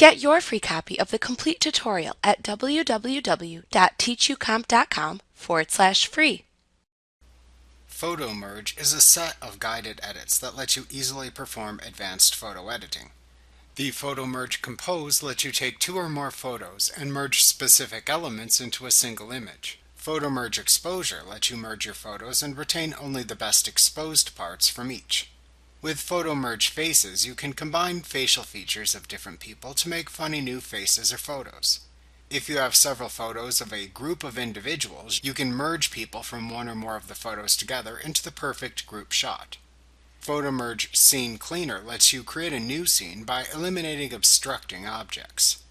Get your free copy of the complete tutorial at www.teachucomp.com/free. Photomerge is a set of guided edits that let you easily perform advanced photo editing. The Photomerge Compose lets you take two or more photos and merge specific elements into a single image. Photomerge Exposure lets you merge your photos and retain only the best exposed parts from each. With Photomerge Faces, you can combine facial features of different people to make funny new faces or photos. If you have several photos of a group of individuals, you can merge people from one or more of the photos together into the perfect group shot. Photomerge Scene Cleaner lets you create a new scene by eliminating obstructing objects.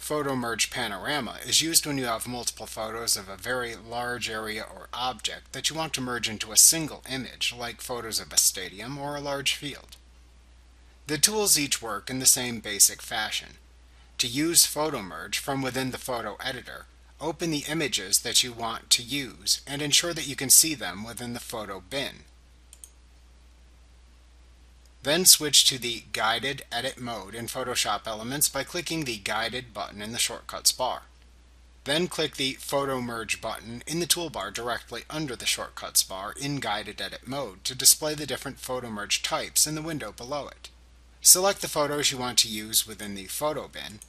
Photomerge Panorama is used when you have multiple photos of a very large area or object that you want to merge into a single image, like photos of a stadium or a large field. The tools each work in the same basic fashion. To use Photomerge from within the photo editor, open the images that you want to use and ensure that you can see them within the photo bin. Then switch to the Guided Edit mode in Photoshop Elements by clicking the Guided button in the Shortcuts bar. Then click the Photomerge button in the toolbar directly under the Shortcuts bar in Guided Edit mode to display the different Photomerge types in the window below it. Select the photos you want to use within the photo bin,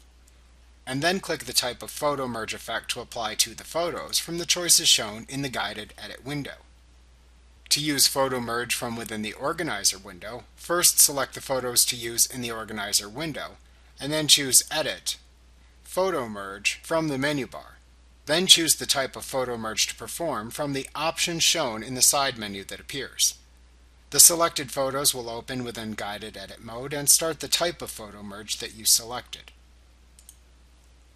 and then click the type of Photomerge effect to apply to the photos from the choices shown in the Guided Edit window. To use Photomerge from within the Organizer window, first select the photos to use in the Organizer window, and then choose Edit, Photomerge from the menu bar. Then choose the type of Photomerge to perform from the options shown in the side menu that appears. The selected photos will open within Guided Edit mode and start the type of Photomerge that you selected.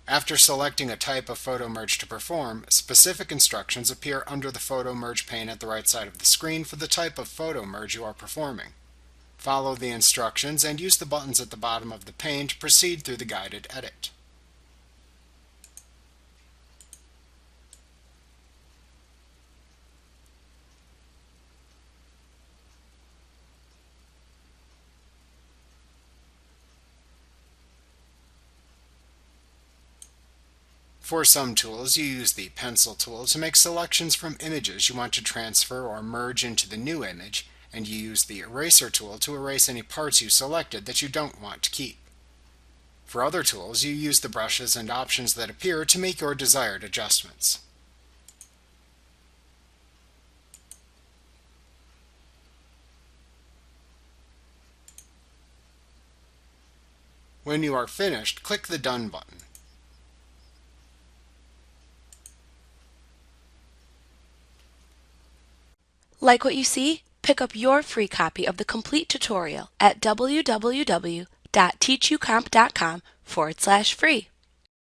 After selecting a type of Photomerge to perform, specific instructions appear under the Photomerge pane at the right side of the screen for the type of Photomerge you are performing. Follow the instructions and use the buttons at the bottom of the pane to proceed through the guided edit. For some tools, you use the Pencil tool to make selections from images you want to transfer or merge into the new image, and you use the Eraser tool to erase any parts you selected that you don't want to keep. For other tools, you use the brushes and options that appear to make your desired adjustments. When you are finished, click the Done button. Like what you see? Pick up your free copy of the complete tutorial at www.teachucomp.com/free.